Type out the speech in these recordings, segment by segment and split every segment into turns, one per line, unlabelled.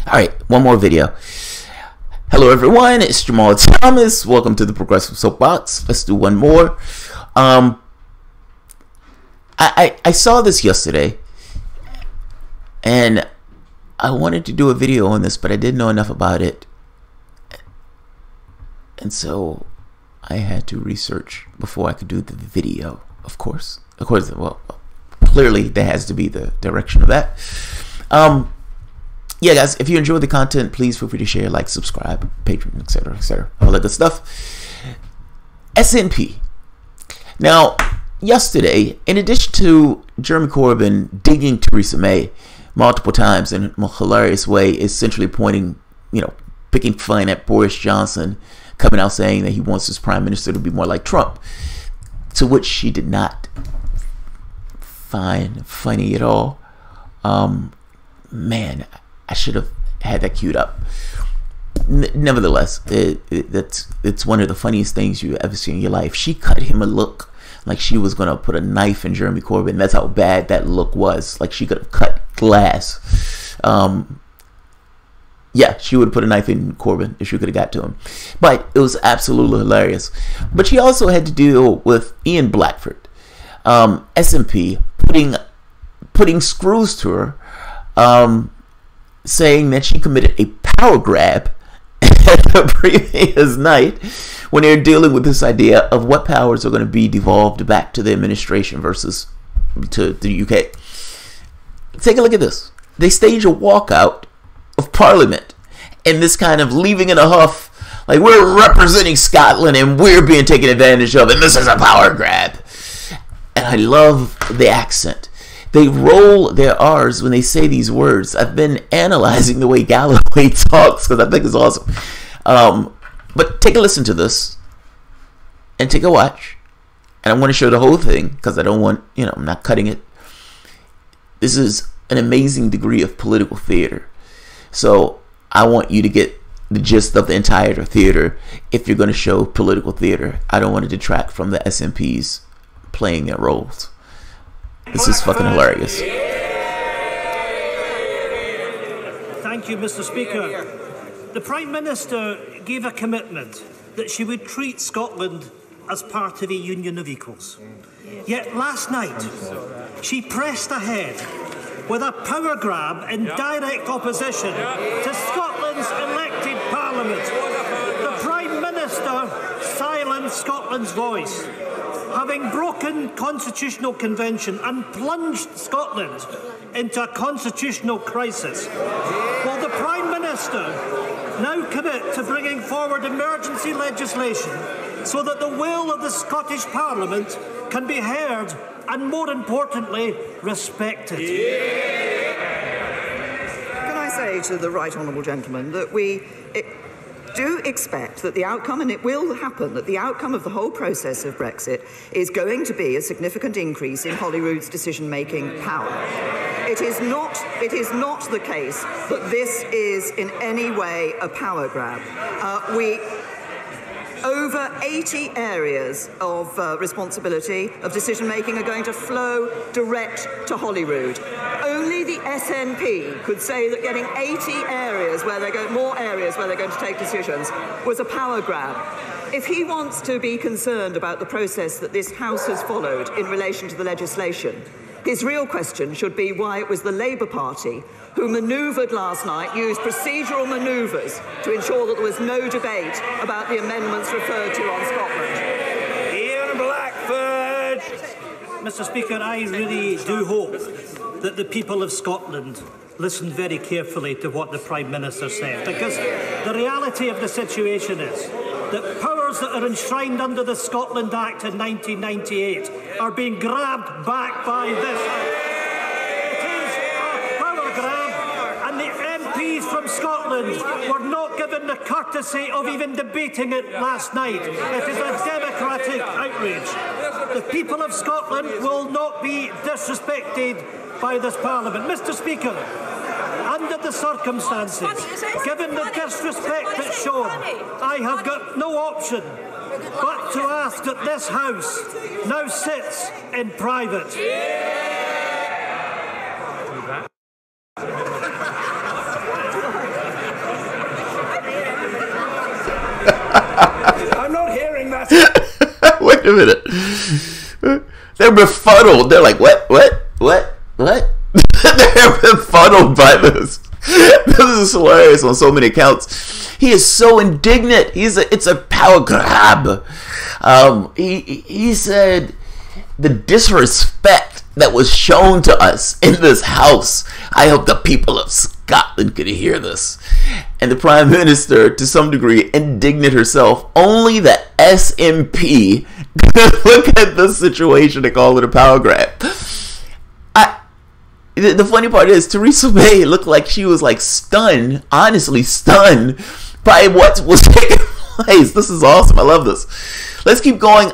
Alright, one more video. Hello everyone, it's Jamal Thomas. Welcome to the Progressive Soapbox. Let's do one more. I saw this yesterday and I wanted to do a video on this, but I didn't know enough about it. And so I had to research before I could do the video, of course. Well, clearly there has to be the direction of that. Yeah, guys, if you enjoy the content, please feel free to share, like, subscribe, Patreon, etc., all that good stuff. SNP. Now, yesterday, in addition to Jeremy Corbyn digging Theresa May multiple times in a hilarious way, essentially pointing, picking fun at Boris Johnson, coming out saying that he wants his prime minister to be more like Trump, to which she did not find funny at all. Man, I should have had that queued up. Nevertheless, it's one of the funniest things you ever see in your life. She cut him a look like she was gonna put a knife in Jeremy Corbyn. That's how bad that look was. Like she could have cut glass. Yeah, she would have put a knife in Corbyn if she could have got to him. But it was absolutely hilarious. But she also had to deal with Ian Blackford, SNP, putting screws to her, saying that she committed a power grab the previous night when they're dealing with this idea of what powers are going to be devolved back to the administration versus to the UK. Take a look at this. They stage a walkout of Parliament and this kind of leaving in a huff, like we're representing Scotland and we're being taken advantage of and this is a power grab. And I love the accent. They roll their R's when they say these words. I've been analyzing the way Galloway talks because I think it's awesome. But take a listen to this and take a watch. And I want to show the whole thing because I don't want, I'm not cutting it. This is an amazing degree of political theater. So I want you to get the gist of the entire theater if you're going to show political theater. I don't want to detract from the SNPs playing their roles. This is fucking hilarious.
Thank you, Mr. Speaker. The Prime Minister gave a commitment that she would treat Scotland as part of a union of equals. Yet last night, she pressed ahead with a power grab in direct opposition to Scotland's elected Parliament. The Prime Minister silenced Scotland's voice, having broken constitutional convention and plunged Scotland into a constitutional crisis. Will the Prime Minister now commit to bringing forward emergency legislation so that the will of the Scottish Parliament can be heard and, more importantly, respected?
Can I say to the right honourable gentleman that we do expect that the outcome, and it will happen, that the outcome of the whole process of Brexit is going to be a significant increase in Holyrood's decision-making power. It is not the case that this is in any way a power grab. Over 80 areas of responsibility, of decision-making, are going to flow direct to Holyrood. Only the SNP could say that getting 80 areas where they're going, more areas where they're going to take decisions, was a power grab. If he wants to be concerned about the process that this House has followed in relation to the legislation, his real question should be why it was the Labour Party who manoeuvred last night, used procedural manoeuvres to ensure that there was no debate about the amendments referred to on Scotland.
Ian Blackford! Mr. Speaker, I really do hope that the people of Scotland listen very carefully to what the Prime Minister said, because the reality of the situation is that powers that are enshrined under the Scotland Act in 1998 are being grabbed back by this. It is a power grab, and the MPs from Scotland were not given the courtesy of even debating it last night. It is a democratic outrage. The people of Scotland will not be disrespected by this Parliament. Mr. Speaker, under the circumstances, given the disrespect that's shown, I have got no option but to ask that this House now sits in private.
a minute. They're befuddled. They're like, what? They're befuddled by this. This is hilarious on so many accounts. He is so indignant. It's a power grab. He said the disrespect that was shown to us in this house. I hope the people of Scotland could hear this. And the Prime Minister, to some degree, indignant herself. Only the SNP could look at this situation and call it a power grab. The funny part is, Theresa May looked like she was like stunned, honestly stunned by what was taking place. This is awesome. I love this. Let's keep going.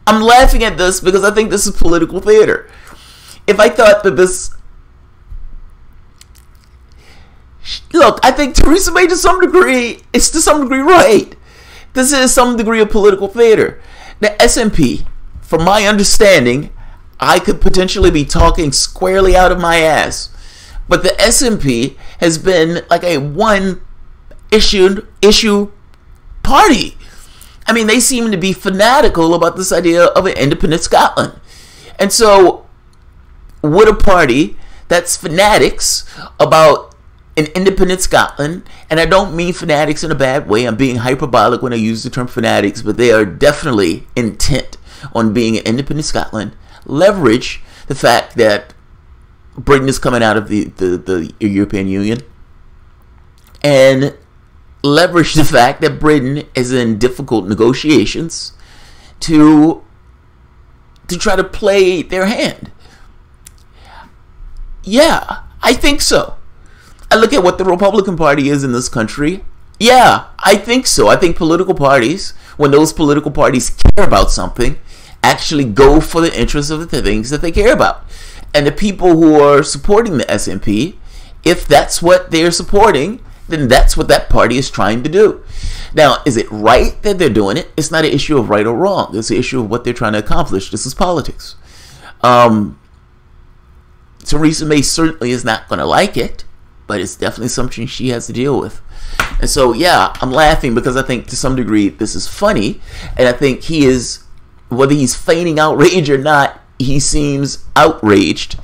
I'm laughing at this because I think this is political theater. If I thought that this... Look, I think Theresa May is to some degree right. This is some degree of political theater. The SNP, from my understanding, I could potentially be talking squarely out of my ass. But the SNP has been like a one issue party. I mean, they seem to be fanatical about this idea of an independent Scotland. And so, would a party that's fanatics about an independent Scotland, and I don't mean fanatics in a bad way, I'm being hyperbolic when I use the term fanatics, but they are definitely intent on being an independent Scotland, leverage the fact that Britain is coming out of the European Union, and leverage the fact that Britain is in difficult negotiations to try to play their hand. Yeah, I think so. I look at what the Republican Party is in this country. Yeah, I think so. I think political parties, when those political parties care about something, actually go for the interests of the things that they care about. And the people who are supporting the SNP, if that's what they're supporting, then that's what that party is trying to do. Now, is it right that they're doing it? It's not an issue of right or wrong. It's an issue of what they're trying to accomplish. This is politics. Theresa May certainly is not going to like it, but it's definitely something she has to deal with. And so, yeah, I'm laughing because I think to some degree this is funny. And I think he is, whether he's feigning outrage or not, he seems outraged.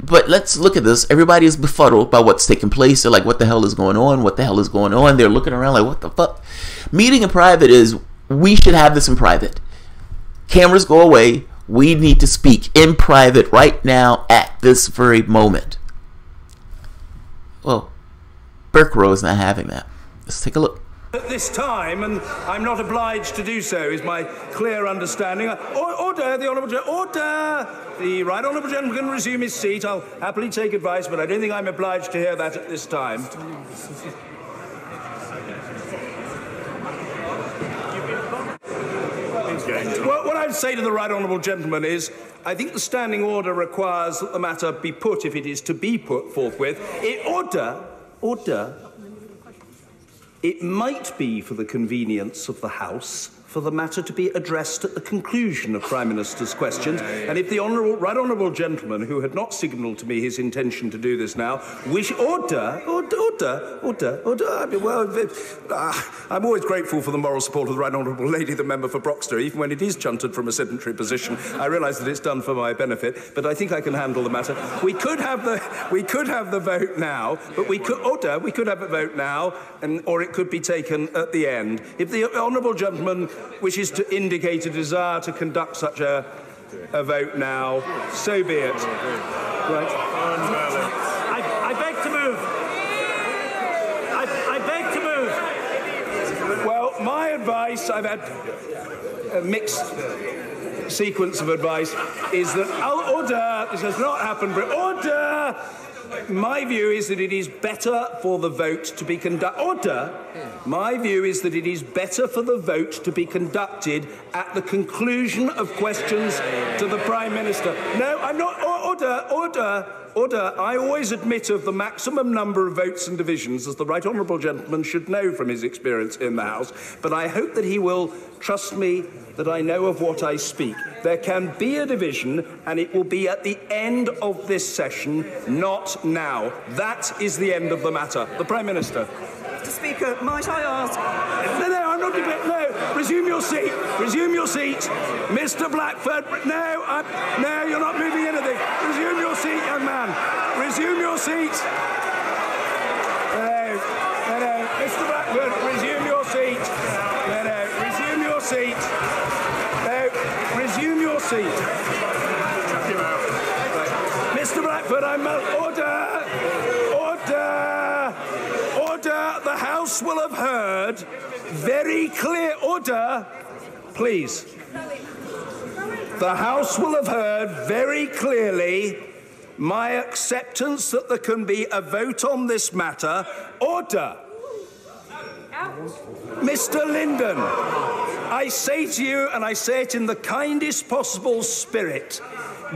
But let's look at this. Everybody is befuddled by what's taking place. They're like, what the hell is going on? What the hell is going on? They're looking around like, what the fuck? Meeting in private is, we should have this in private. Cameras go away. We need to speak in private right now at this very moment. Well, Berkrow is not having that. Let's take a look.
At this time, and I'm not obliged to do so, is my clear understanding. Order, the Honourable Gentleman. Order! The Right Honourable Gentleman can resume his seat. I'll happily take advice, but I don't think I'm obliged to hear that at this time. Well, what I'd say to the Right Honourable Gentleman is, I think the standing order requires that the matter be put, if it is to be put forthwith. Order. It might be for the convenience of the House for the matter to be addressed at the conclusion of Prime Minister's questions. And if the Right Honourable Gentleman, who had not signalled to me his intention to do this now, order. I'm always grateful for the moral support of the Right Honourable Lady, the member for Broxter, even when it is chunted from a sedentary position. I realise that it's done for my benefit, but I think I can handle the matter. We could have the vote now, but we could have a vote now, or it could be taken at the end. If the Honourable Gentleman wishes to indicate a desire to conduct such a vote now, so be it. Right.
I beg to move. I beg to move.
Well, my advice, I've had a mixed sequence of advice, is that order, this has not happened, but order! My view is that it is better for the vote to be conducted. My view is that it is better for the vote to be conducted at the conclusion of questions to the Prime Minister. No, I'm not. Order. I always admit of the maximum number of votes and divisions, as the Right Honourable Gentleman should know from his experience in the House. But I hope that he will trust me that I know of what I speak. There can be a division, and it will be at the end of this session, not now. That is the end of the matter. The Prime Minister.
Mr. Speaker, might I ask...
No, I'm not debating. No, resume your seat. Resume your seat. Mr. Blackford, no, you're not moving anything. Resume your seat, young man. Resume your seat. No, Mr. Blackford, resume your seat. No, resume your seat. No, resume your seat. Right. Mr. Blackford, order. The House will have heard very clear order, please. The House will have heard very clearly my acceptance that there can be a vote on this matter. Order. Mr. Linden, I say to you, and I say it in the kindest possible spirit,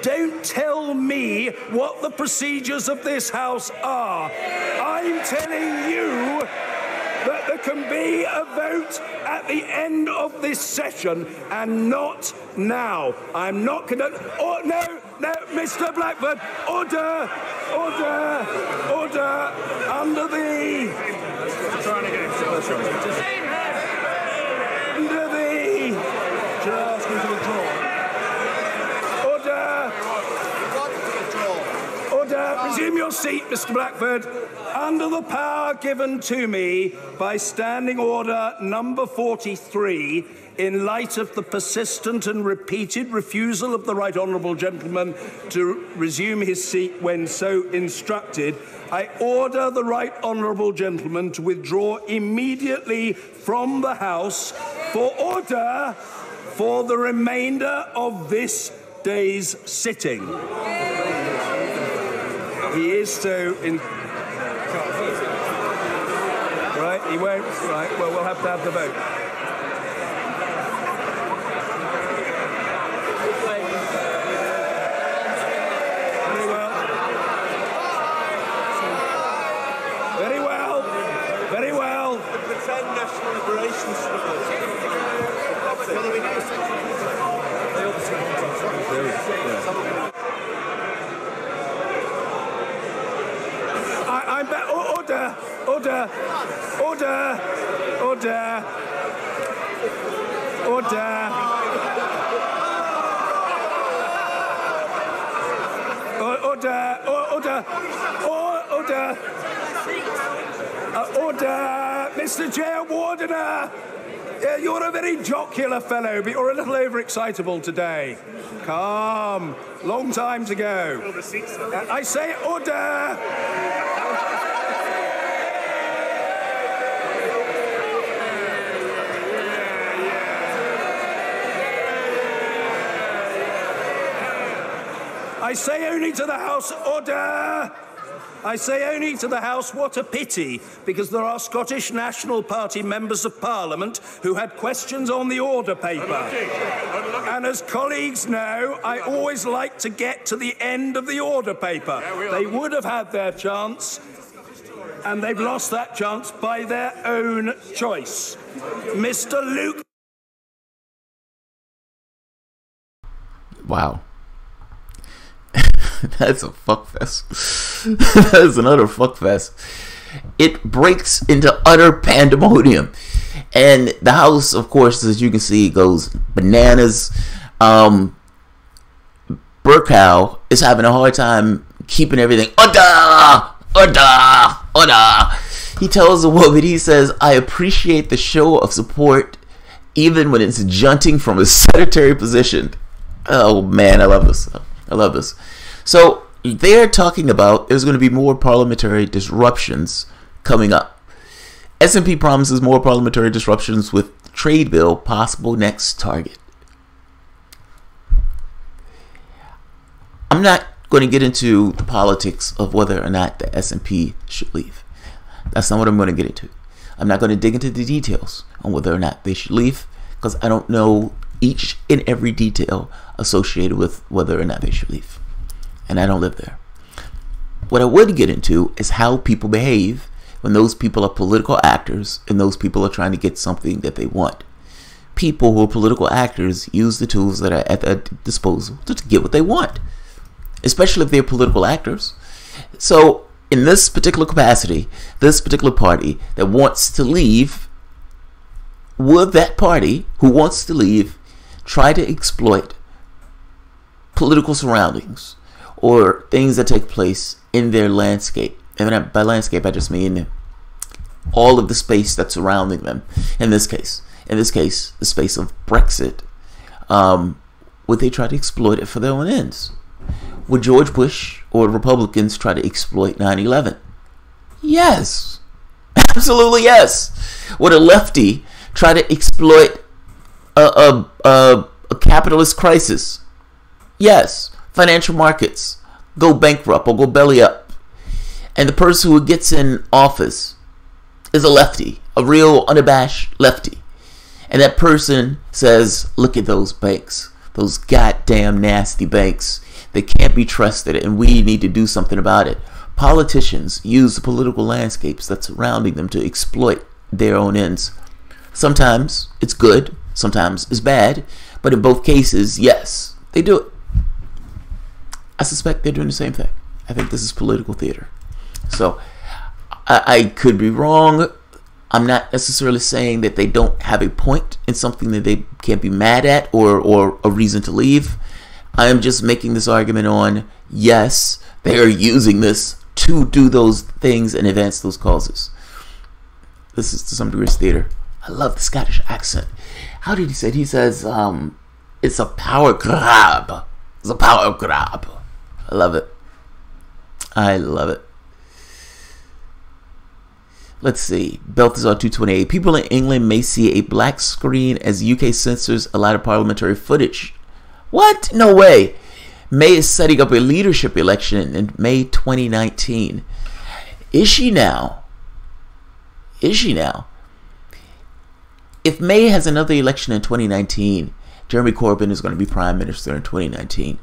don't tell me what the procedures of this House are. I'm telling you that there can be a vote at the end of this session and not now. I'm not going to... Oh, no, Mr. Blackford, order, under the... Just going to withdraw. Order, resume your seat, Mr. Blackford. Under the power given to me by Standing Order number 43, in light of the persistent and repeated refusal of the Right Honourable Gentleman to resume his seat when so instructed, I order the Right Honourable Gentleman to withdraw immediately from the House for order for the remainder of this day's sitting. He is so in... Right, he won't. Right, well, we'll have to have the vote. Very well. Very well. Very well.
Pretend national liberation struggle.
I'm back. Order. Order, Mr. Chair, Wardener. You're a very jocular fellow, but you're a little overexcitable today. Calm. Long time to go. I say order. I say only to the House, order! I say only to the House, what a pity, because there are Scottish National Party members of Parliament who had questions on the order paper. And as colleagues know, I always like to get to the end of the order paper. They would have had their chance, and they've lost that chance by their own choice. Mr. Luke...
Wow. That's a fuckfest. That is an utter fuckfest. It breaks into utter pandemonium. And the House, of course, as you can see, goes bananas. Burkow is having a hard time keeping everything. Order! He tells the woman, he says, I appreciate the show of support even when it's junting from a sedentary position. Oh man, I love this. So they're talking about there's going to be more parliamentary disruptions coming up. SNP promises more parliamentary disruptions with trade bill possible next target. I'm not going to get into the politics of whether or not the SNP should leave. That's not what I'm going to get into. I'm not going to dig into the details on whether or not they should leave, because I don't know each and every detail associated with whether or not they should leave. And I don't live there. What I would get into is how people behave when those people are political actors and those people are trying to get something that they want. People who are political actors use the tools that are at their disposal to get what they want, especially if they're political actors. So in this particular capacity, this particular party that wants to leave, would that party who wants to leave try to exploit political surroundings or things that take place in their landscape? And by landscape, I just mean all of the space that's surrounding them. In this case, the space of Brexit. Would they try to exploit it for their own ends? Would George Bush or Republicans try to exploit 9/11? Yes. Absolutely yes. Would a lefty try to exploit a capitalist crisis? Yes. Financial markets go bankrupt or go belly up. And the person who gets in office is a lefty, a real unabashed lefty. And that person says, look at those banks, those goddamn nasty banks. They can't be trusted, and we need to do something about it. Politicians use the political landscapes that's surrounding them to exploit their own ends. Sometimes it's good, sometimes it's bad, but in both cases, yes, they do it. I suspect they're doing the same thing. I think this is political theater. So I could be wrong. I'm not necessarily saying that they don't have a point in something that they can't be mad at or a reason to leave. I am just making this argument on, yes, they are using this to do those things and advance those causes. This is to some degree theater. I love the Scottish accent. How did he say it? He says, it's a power grab. It's a power grab. I love it. I love it. Let's see. Balthazar 228. People in England may see a black screen as UK censors a lot of parliamentary footage. What? No way. May is setting up a leadership election in May 2019. Is she now? Is she now? If May has another election in 2019, Jeremy Corbyn is going to be Prime Minister in 2019.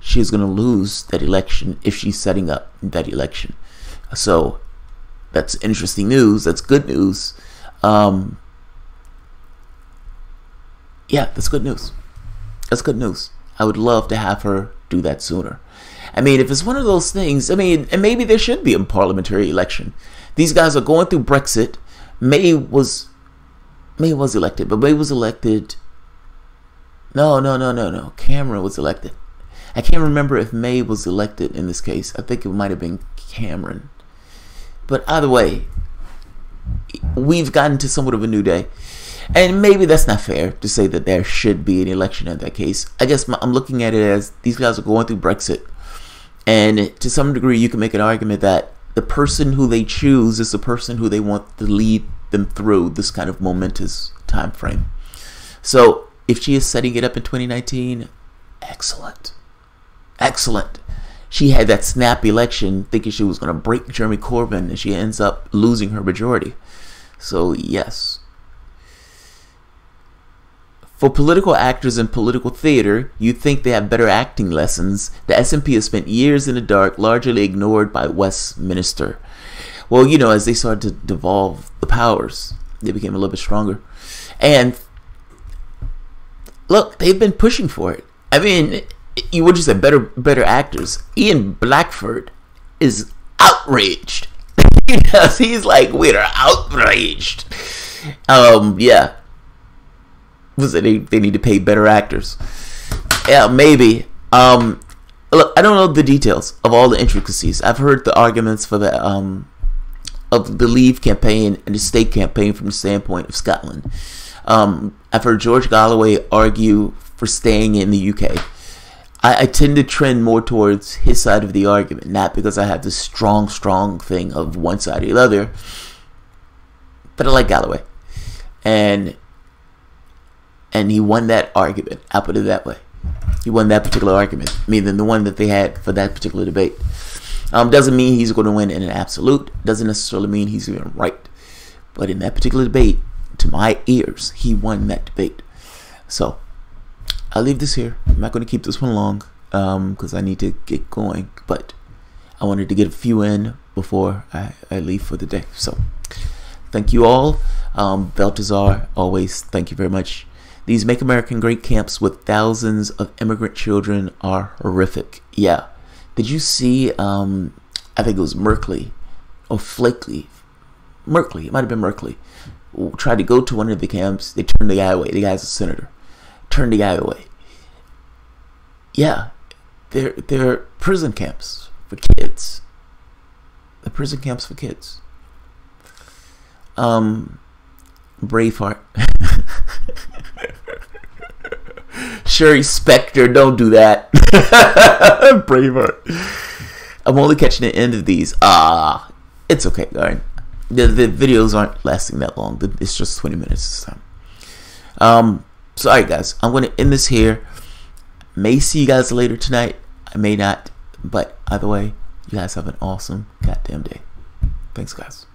She is going to lose that election if she's setting up that election. So that's interesting news. That's good news. Yeah, that's good news. That's good news. I would love to have her do that sooner. I mean, if it's one of those things, I mean, and maybe there should be a parliamentary election. These guys are going through Brexit. May was elected, but May was elected. No. Cameron was elected. I can't remember if May was elected in this case. I think it might have been Cameron. But either way, we've gotten to somewhat of a new day. And maybe that's not fair to say that there should be an election in that case. I guess I'm looking at it as these guys are going through Brexit. And to some degree, you can make an argument that the person who they choose is the person who they want to lead them through this kind of momentous time frame. So if she is setting it up in 2019, excellent. Excellent. She had that snap election thinking she was going to break Jeremy Corbyn, and she ends up losing her majority. So yes. For political actors in political theater, you think they have better acting lessons. The SNP has spent years in the dark, largely ignored by Westminster. Well, you know, as they started to devolve the powers, they became a little bit stronger. And look, they've been pushing for it. I mean, you would just say better actors. Ian Blackford is outraged. He's like, we're outraged. Yeah. They need to pay better actors. Yeah, maybe. Look, I don't know the details of all the intricacies. I've heard the arguments for the of the Leave campaign and the State campaign from the standpoint of Scotland. I've heard George Galloway argue for staying in the UK. I tend to trend more towards his side of the argument, not because I have this strong thing of one side or the other, but I like Galloway, and he won that argument. I'll put it that way. He won that particular argument, meaning the one that they had for that particular debate. Doesn't mean he's going to win in an absolute. Doesn't necessarily mean he's even right. But in that particular debate, to my ears, he won that debate. So I'll leave this here. I'm not going to keep this one long because I need to get going. But I wanted to get a few in before I leave for the day. So thank you all. Balthazar, always thank you very much. These Make America Great camps with thousands of immigrant children are horrific. Yeah. Did you see I think it was Merkley or Flakely. Merkley, it might have been Merkley. Tried to go to one of the camps. They turned the guy away. The guy's a senator. Turned the guy away. Yeah, they're prison camps for kids. The prison camps for kids. Braveheart. Sherry Specter, don't do that. Braveheart. I'm only catching the end of these. It's okay, alright. The videos aren't lasting that long. It's just 20 minutes this time. So alright guys, I'm gonna end this here. May see you guys later tonight. I may not, but either way, you guys have an awesome goddamn day. Thanks guys.